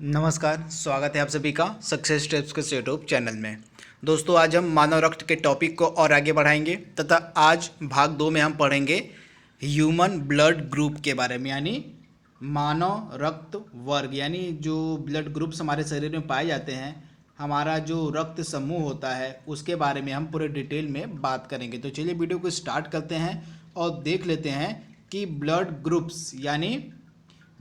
नमस्कार, स्वागत है आप सभी का सक्सेस टिप्स के यूट्यूब चैनल में। दोस्तों, आज हम मानव रक्त के टॉपिक को और आगे बढ़ाएंगे तथा आज भाग 2 में हम पढ़ेंगे ह्यूमन ब्लड ग्रुप के बारे में, यानी मानव रक्त वर्ग, यानी जो ब्लड ग्रुप्स हमारे शरीर में पाए जाते हैं, हमारा जो रक्त समूह होता है उसके बारे में हम पूरे डिटेल में बात करेंगे। तो चलिए वीडियो को स्टार्ट करते हैं और देख लेते हैं कि ब्लड ग्रुप्स यानी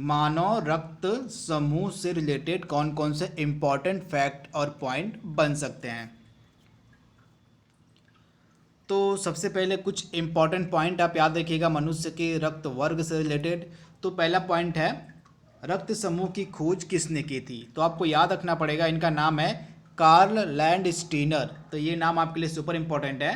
मानव रक्त समूह से रिलेटेड कौन कौन से इम्पॉर्टेंट फैक्ट और पॉइंट बन सकते हैं। तो सबसे पहले कुछ इम्पॉर्टेंट पॉइंट आप याद रखिएगा मनुष्य के रक्त वर्ग से रिलेटेड। तो पहला पॉइंट है, रक्त समूह की खोज किसने की थी। तो आपको याद रखना पड़ेगा, इनका नाम है कार्ल लैंडस्टीनर। तो ये नाम आपके लिए सुपर इम्पोर्टेंट है।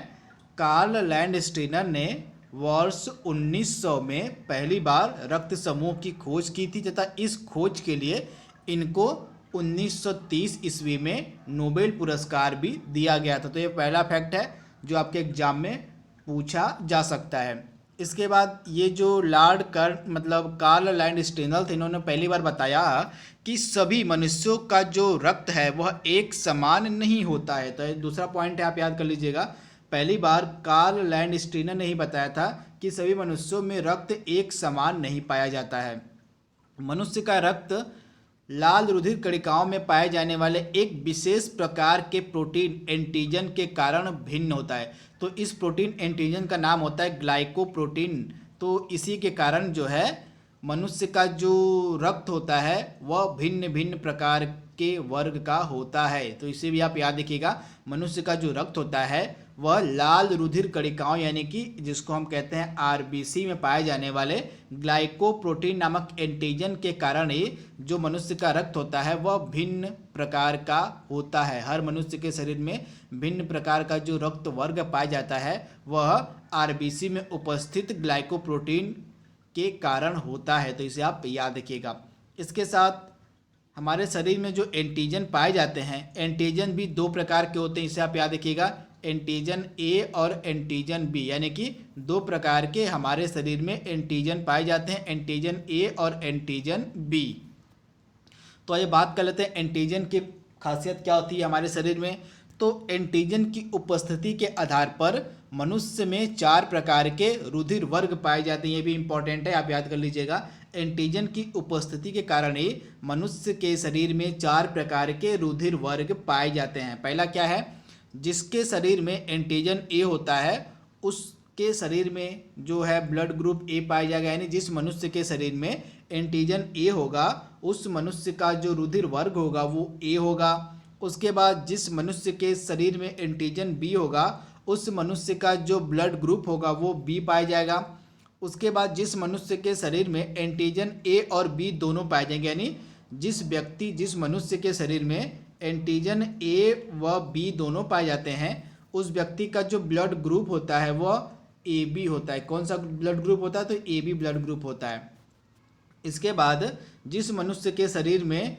कार्ल लैंडस्टीनर ने वर्ष 1900 में पहली बार रक्त समूह की खोज की थी तथा इस खोज के लिए इनको 1930 ईस्वी में नोबेल पुरस्कार भी दिया गया था। तो ये पहला फैक्ट है जो आपके एग्जाम में पूछा जा सकता है। इसके बाद ये जो कार्ल लैंडस्टीनर थे, इन्होंने पहली बार बताया कि सभी मनुष्यों का जो रक्त है वह एक समान नहीं होता है। तो ये दूसरा पॉइंट है, आप याद कर लीजिएगा। पहली बार कार्ल लैंडस्टीनर ने ही बताया था कि सभी मनुष्यों में रक्त एक समान नहीं पाया जाता है। मनुष्य का रक्त लाल रुधिर कणिकाओं में पाए जाने वाले एक विशेष प्रकार के प्रोटीन एंटीजन के कारण भिन्न होता है। तो इस प्रोटीन एंटीजन का नाम होता है ग्लाइकोप्रोटीन। तो इसी के कारण जो है मनुष्य का जो रक्त होता है वह भिन्न भिन्न प्रकार के वर्ग का होता है। तो इसे भी आप याद रखिएगा, मनुष्य का जो रक्त होता है वह लाल रुधिर कणिकाओं यानी कि जिसको हम कहते हैं आरबीसी में पाए जाने वाले ग्लाइकोप्रोटीन नामक एंटीजन के कारण ही जो मनुष्य का रक्त होता है वह भिन्न प्रकार का होता है। हर मनुष्य के शरीर में भिन्न प्रकार का जो रक्त वर्ग पाया जाता है वह आरबीसी में उपस्थित ग्लाइकोप्रोटीन के कारण होता है। तो इसे आप याद रखिएगा। इसके साथ हमारे शरीर में जो एंटीजन पाए जाते हैं, एंटीजन भी दो प्रकार के होते हैं, इसे आप याद रखिएगा। एंटीजन ए और एंटीजन बी, यानी कि दो प्रकार के हमारे शरीर में एंटीजन पाए जाते हैं, एंटीजन ए और एंटीजन बी। तो आइए बात कर लेते हैं एंटीजन की खासियत क्या होती है हमारे शरीर में। तो एंटीजन की उपस्थिति के आधार पर मनुष्य में 4 प्रकार के रुधिर वर्ग पाए जाते हैं। ये भी इंपॉर्टेंट है, आप याद कर लीजिएगा। एंटीजन की उपस्थिति के कारण ही मनुष्य के शरीर में 4 प्रकार के रुधिर वर्ग पाए जाते हैं। पहला क्या है, जिसके शरीर में एंटीजन ए होता है उसके शरीर में जो है ब्लड ग्रुप ए पाया जाएगा, यानी जिस मनुष्य के शरीर में एंटीजन ए होगा उस मनुष्य का जो रुधिर वर्ग होगा वो ए होगा। उसके बाद जिस मनुष्य के शरीर में एंटीजन बी होगा उस मनुष्य का जो ब्लड ग्रुप होगा वो बी पाया जाएगा। उसके बाद जिस मनुष्य के शरीर में एंटीजन ए और बी दोनों पाए जाएंगे, यानी जिस मनुष्य के शरीर में एंटीजन ए व बी दोनों पाए जाते हैं उस व्यक्ति का जो ब्लड ग्रुप होता है वह ए बी होता है। कौन सा ब्लड ग्रुप होता है, तो ए बी ब्लड ग्रुप होता है। इसके बाद जिस मनुष्य के शरीर में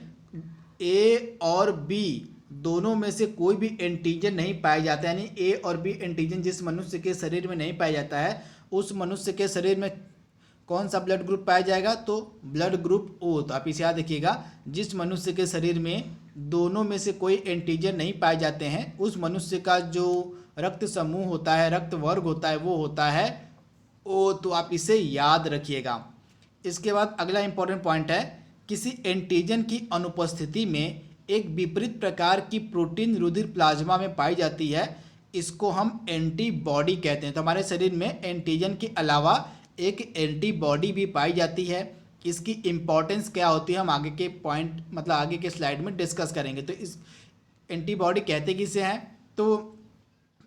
ए और बी दोनों में से कोई भी एंटीजन नहीं पाया जाता, यानी ए और बी एंटीजन जिस मनुष्य के शरीर में नहीं पाया जाता है उस मनुष्य के शरीर में कौन सा ब्लड ग्रुप पाया जाएगा, तो ब्लड ग्रुप ओ। तो आप इसे याद रखिएगा, जिस मनुष्य के शरीर में दोनों में से कोई एंटीजन नहीं पाए जाते हैं उस मनुष्य का जो रक्त समूह होता है, रक्त वर्ग होता है, वो होता है ओ। तो आप इसे याद रखिएगा। इसके बाद अगला इंपॉर्टेंट पॉइंट है, किसी एंटीजन की अनुपस्थिति में एक विपरीत प्रकार की प्रोटीन रुधिर प्लाज्मा में पाई जाती है, इसको हम एंटीबॉडी कहते हैं। तो हमारे शरीर में एंटीजन के अलावा एक एंटीबॉडी भी पाई जाती है। इसकी इम्पॉर्टेंस क्या होती है हम आगे के पॉइंट आगे के स्लाइड में डिस्कस करेंगे। तो इस एंटीबॉडी कहते किसे हैं, तो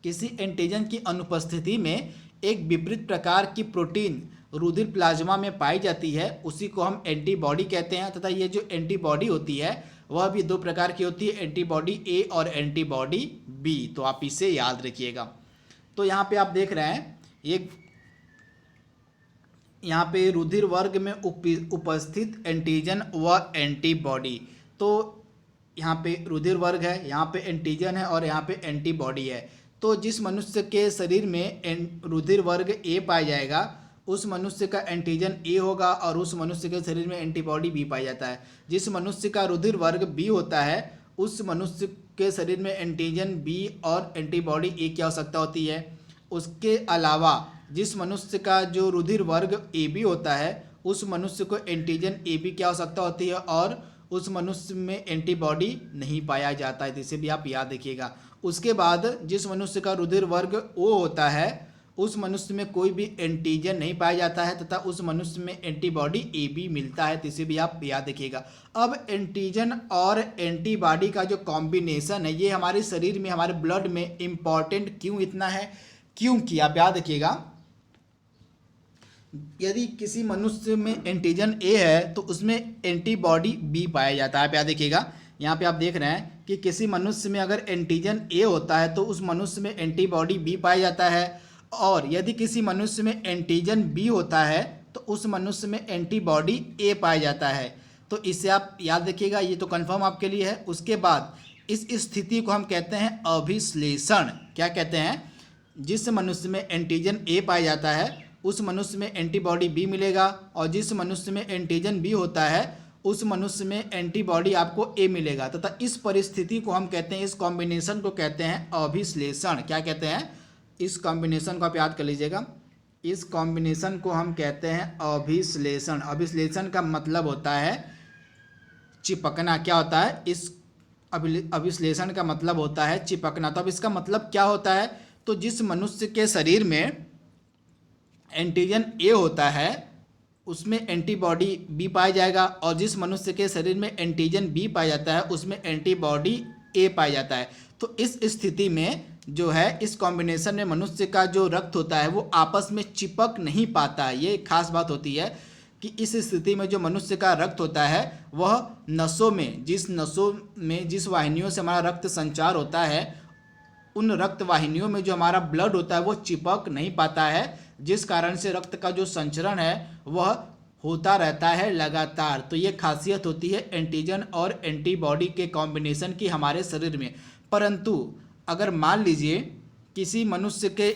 किसी एंटीजन की अनुपस्थिति में एक विपरीत प्रकार की प्रोटीन रुधिर प्लाज्मा में पाई जाती है, उसी को हम एंटीबॉडी कहते हैं। तथा ये जो एंटीबॉडी होती है वह भी दो प्रकार की होती है, एंटीबॉडी ए और एंटीबॉडी बी। तो आप इसे याद रखिएगा। तो यहाँ पे आप देख रहे हैं ये यहाँ पे रुधिर वर्ग में उपस्थित एंटीजन व एंटीबॉडी। तो यहाँ पे रुधिर वर्ग है, यहाँ पे एंटीजन है और यहाँ पे एंटीबॉडी है। तो जिस मनुष्य के शरीर में रुधिर वर्ग ए पाया जाएगा उस मनुष्य का एंटीजन ए होगा और उस मनुष्य के शरीर में एंटीबॉडी बी पाया जाता है। जिस मनुष्य का रुधिर वर्ग बी होता है उस मनुष्य के शरीर में एंटीजन बी और एंटीबॉडी ए की आवश्यकता होती है। उसके अलावा जिस मनुष्य का जो रुधिर वर्ग ए बी होता है उस मनुष्य को एंटीजन ए बी की आवश्यकता होती है और उस मनुष्य में एंटीबॉडी नहीं पाया जाता है, इसे भी आप याद रखिएगा। उसके बाद जिस मनुष्य का रुधिर वर्ग ओ होता है उस मनुष्य में कोई भी एंटीजन नहीं पाया जाता है तथा उस मनुष्य में एंटीबॉडी ए बी मिलता है, तो इसे भी आप याद रखिएगा। अब एंटीजन और एंटीबॉडी का जो कॉम्बिनेशन है ये हमारे शरीर में, हमारे ब्लड में इम्पॉर्टेंट क्यों इतना है, क्योंकि आप याद रखिएगा यदि किसी मनुष्य में एंटीजन ए है तो उसमें एंटीबॉडी बी पाया जाता है। आप याद रखिएगा, यहाँ पे आप देख रहे हैं कि किसी मनुष्य में अगर एंटीजन ए होता है तो उस मनुष्य में एंटीबॉडी बी पाया जाता है, और यदि किसी मनुष्य में एंटीजन बी होता है तो उस मनुष्य में एंटीबॉडी ए पाया जाता है। तो इसे आप याद रखिएगा, ये तो कंफर्म आपके लिए है। उसके बाद इस स्थिति को हम कहते हैं अभिश्लेषण। क्या कहते हैं? जिस मनुष्य में एंटीजन ए पाया जाता है उस मनुष्य में एंटीबॉडी बी मिलेगा, और जिस मनुष्य में एंटीजन बी होता है उस मनुष्य में एंटीबॉडी आपको ए मिलेगा, तथा इस परिस्थिति को हम कहते हैं, इस कॉम्बिनेशन को कहते हैं अभिश्लेषण। क्या कहते हैं? इस कॉम्बिनेशन को आप याद कर लीजिएगा, इस कॉम्बिनेशन को हम कहते हैं अभिश्लेषण। अभिश्लेषण का मतलब होता है चिपकना। क्या होता है? इस अभिश्लेषण का मतलब होता है चिपकना। तो अब इसका मतलब क्या होता है? तो जिस मनुष्य के शरीर में एंटीजन ए होता है उसमें एंटीबॉडी बी पाया जाएगा, और जिस मनुष्य के शरीर में एंटीजन बी पाया जाता है उसमें एंटीबॉडी ए पाया जाता है। तो इस स्थिति में जो है, इस कॉम्बिनेशन में मनुष्य का जो रक्त होता है वो आपस में चिपक नहीं पाता है। ये खास बात होती है कि इस स्थिति में जो मनुष्य का रक्त होता है वह नसों में, जिस वाहिनियों से हमारा रक्त संचार होता है उन रक्त वाहिनियों में जो हमारा ब्लड होता है वो चिपक नहीं पाता है, जिस कारण से रक्त का जो संचरण है वह होता रहता है लगातार। तो ये खासियत होती है एंटीजन और एंटीबॉडी के कॉम्बिनेशन की हमारे शरीर में। परंतु अगर मान लीजिए किसी मनुष्य के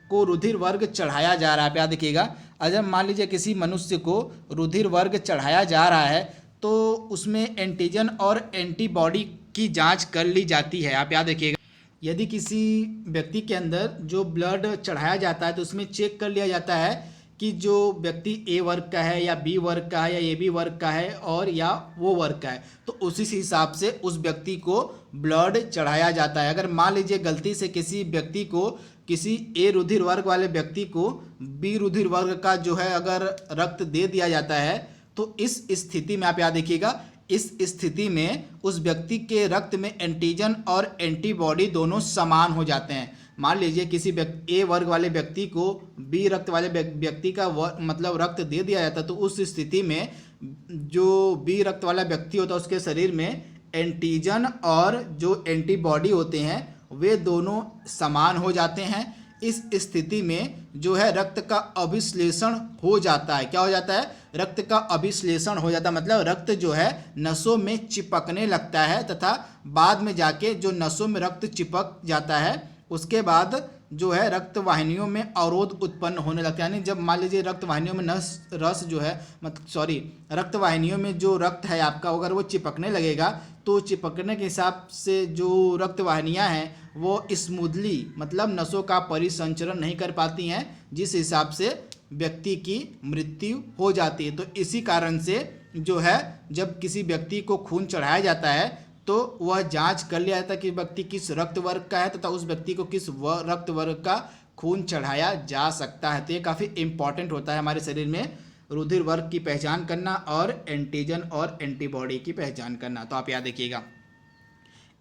को रुधिर वर्ग चढ़ाया जा रहा है, आप याद रखिएगा, अगर मान लीजिए किसी मनुष्य को रुधिर वर्ग चढ़ाया जा रहा है तो उसमें एंटीजन और एंटीबॉडी की जांच कर ली जाती है। आप याद रखिएगा, यदि किसी व्यक्ति के अंदर जो ब्लड चढ़ाया जाता है तो उसमें चेक कर लिया जाता है कि जो व्यक्ति ए वर्ग का है या बी वर्ग का है या ए बी वर्ग का है और या वो वर्ग का है, तो उसी हिसाब से उस व्यक्ति को ब्लड चढ़ाया जाता है। अगर मान लीजिए गलती से किसी व्यक्ति को, किसी ए रुधिर वर्ग वाले व्यक्ति को बी रुधिर वर्ग का जो है अगर रक्त दे दिया जाता है तो इस स्थिति में आप याद रखिएगा, इस स्थिति में उस व्यक्ति के रक्त में एंटीजन और एंटीबॉडी दोनों समान हो जाते हैं। मान लीजिए किसी ए वर्ग वाले व्यक्ति को बी रक्त वाले व्यक्ति का मतलब रक्त दे दिया जाता है, तो उस स्थिति में जो बी रक्त वाला व्यक्ति होता है उसके शरीर में एंटीजन और जो एंटीबॉडी होते हैं वे दोनों समान हो जाते हैं। इस स्थिति में जो है रक्त का अभिश्लेषण हो जाता है। क्या हो जाता है? रक्त का अभिश्लेषण हो जाता है, मतलब रक्त जो है नसों में चिपकने लगता है तथा बाद में जाके जो नसों में रक्त चिपक जाता है उसके बाद जो है रक्त वाहिनियों में अवरोध उत्पन्न होने लगता है। यानी जब मान लीजिए रक्त वाहिनियों में रक्त वाहिनियों में जो रक्त है आपका अगर वो चिपकने लगेगा तो चिपकने के हिसाब से जो रक्त वाहिनियाँ हैं वो स्मूथली मतलब नसों का परिसंचरण नहीं कर पाती हैं, जिस हिसाब से व्यक्ति की मृत्यु हो जाती है। तो इसी कारण से जो है जब किसी व्यक्ति को खून चढ़ाया जाता है तो वह जांच कर लिया जाता है कि व्यक्ति किस रक्त वर्ग का है तथा उस व्यक्ति को किस रक्त वर्ग का खून चढ़ाया जा सकता है। तो ये काफ़ी इम्पॉर्टेंट होता है हमारे शरीर में रुधिर वर्ग की पहचान करना और एंटीजन और एंटीबॉडी की पहचान करना, तो आप याद रखिएगा।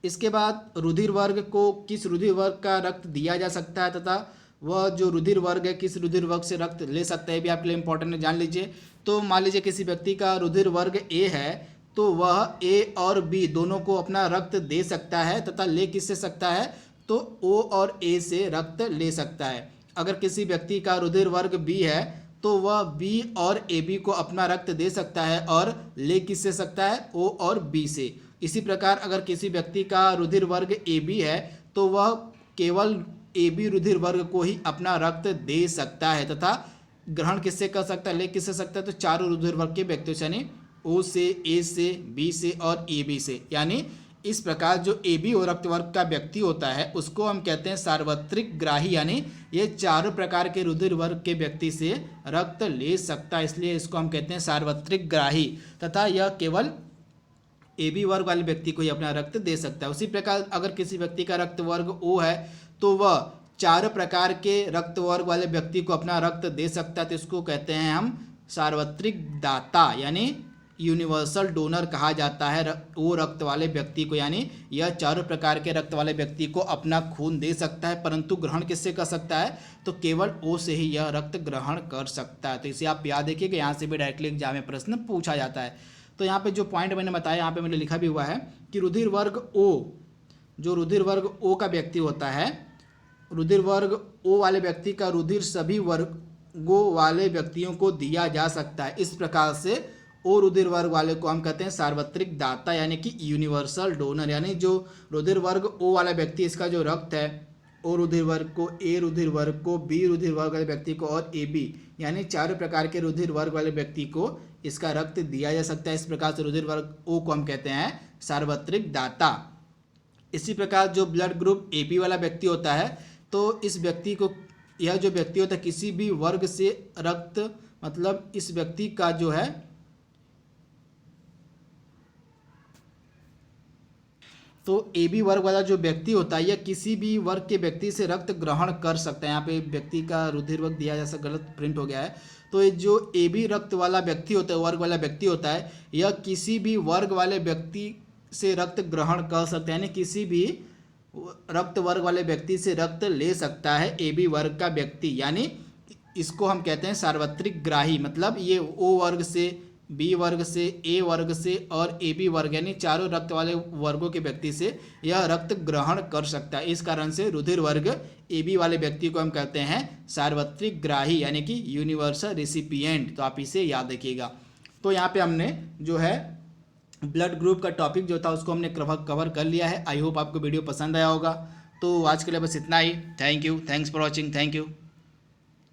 इसके बाद रुधिर वर्ग को किस रुधिर वर्ग का रक्त दिया जा सकता है तथा वह जो रुधिर वर्ग है किस रुधिर वर्ग से रक्त ले सकता है, भी आपके लिए इंपॉर्टेंट है, जान लीजिए। तो मान लीजिए किसी व्यक्ति का रुधिर वर्ग ए है तो वह ए और बी दोनों को अपना रक्त दे सकता है तथा ले किससे सकता है? तो ओ और ए से रक्त ले सकता है। अगर किसी व्यक्ति का रुधिर वर्ग बी है तो वह बी और ए बी को अपना रक्त दे सकता है और ले किससे सकता है? ओ और बी से। इसी प्रकार अगर किसी व्यक्ति का रुधिर वर्ग ए बी है तो वह केवल ए बी रुधिर वर्ग को ही अपना रक्त दे सकता है तथा ग्रहण किससे कर सकता है, ले किससे सकता है, तो चारों रुधिर वर्ग के व्यक्तियों से, यानी ओ से, ए से, बी से और ए बी से। यानी इस प्रकार जो ए बी और रक्त वर्ग का व्यक्ति होता है उसको हम कहते हैं सार्वत्रिक ग्राही, यानी ये चारों प्रकार के रुधिर वर्ग के व्यक्ति से रक्त ले सकता है, इसलिए इसको हम कहते हैं सार्वत्रिक ग्राही। तथा यह केवल ए बी वर्ग वाले व्यक्ति को ही अपना रक्त दे सकता है। उसी प्रकार अगर किसी व्यक्ति का रक्त वर्ग ओ है तो वह चारों प्रकार के रक्त वर्ग वाले व्यक्ति को अपना रक्त दे सकता है, तो इसको कहते हैं हम सार्वत्रिक दाता, यानी यूनिवर्सल डोनर कहा जाता है वो रक्त वाले व्यक्ति को। यानी यह चारों प्रकार के रक्त वाले व्यक्ति को अपना खून दे सकता है, परंतु ग्रहण किससे कर सकता है, तो केवल ओ से ही यह रक्त ग्रहण कर सकता है। तो इसे आप याद रखिएगा, यहाँ से भी डायरेक्टली एग्जाम में प्रश्न पूछा जाता है। तो यहाँ पे जो पॉइंट मैंने बताया, यहाँ पे मैंने लिखा भी हुआ है कि रुधिर वर्ग ओ, जो रुधिर वर्ग ओ का व्यक्ति होता है, रुधिर वर्ग ओ वाले व्यक्ति का रुधिर सभी वर्गों वाले व्यक्तियों को दिया जा सकता है। इस प्रकार से ओ रुधिर वर्ग वाले को हम कहते हैं सार्वत्रिक दाता, यानी कि यूनिवर्सल डोनर। यानी जो रुधिर वर्ग ओ वाला व्यक्ति, इसका जो रक्त है ओ रुधिर वर्ग को, ए रुधिर वर्ग को, बी रुधिर वर्ग वाले व्यक्ति को और ए बी, यानी चारों प्रकार के रुधिर वर्ग वाले व्यक्ति को इसका रक्त दिया जा सकता है। इस प्रकार से रुधिर वर्ग ओ को हम कहते हैं सार्वत्रिक दाता। इसी प्रकार जो ब्लड ग्रुप ए बी वाला व्यक्ति होता है, तो इस व्यक्ति को, यह जो व्यक्ति होता है किसी भी वर्ग से रक्त, मतलब इस व्यक्ति का जो है तो ए बी वर्ग वाला जो व्यक्ति होता है यह किसी भी वर्ग के व्यक्ति से रक्त ग्रहण कर सकता है। यहाँ पे व्यक्ति का रुधिर वर्ग दिया जैसा गलत प्रिंट हो गया है। तो ये जो ए बी रक्त वाला व्यक्ति होता है, वर्ग वाला व्यक्ति होता है, यह किसी भी वर्ग वाले व्यक्ति से रक्त ग्रहण कर सकता है, यानी किसी भी रक्त वर्ग वाले व्यक्ति से रक्त ले सकता है ए बी वर्ग का व्यक्ति। यानी इसको हम कहते हैं सार्वत्रिक ग्राही, मतलब ये ओ वर्ग से, बी वर्ग से, ए वर्ग से और ए बी वर्ग, यानी चारों रक्त वाले वर्गों के व्यक्ति से यह रक्त ग्रहण कर सकता है। इस कारण से रुधिर वर्ग ए बी वाले व्यक्ति को हम कहते हैं सार्वत्रिक ग्राही, यानी कि यूनिवर्सल रेसिपिएंट। तो आप इसे याद रखिएगा। तो यहाँ पे हमने जो है ब्लड ग्रुप का टॉपिक जो था उसको हमने कवर कर लिया है। आई होप आपको वीडियो पसंद आया होगा। तो आज के लिए बस इतना ही। Thank you, thanks for watching, thank you.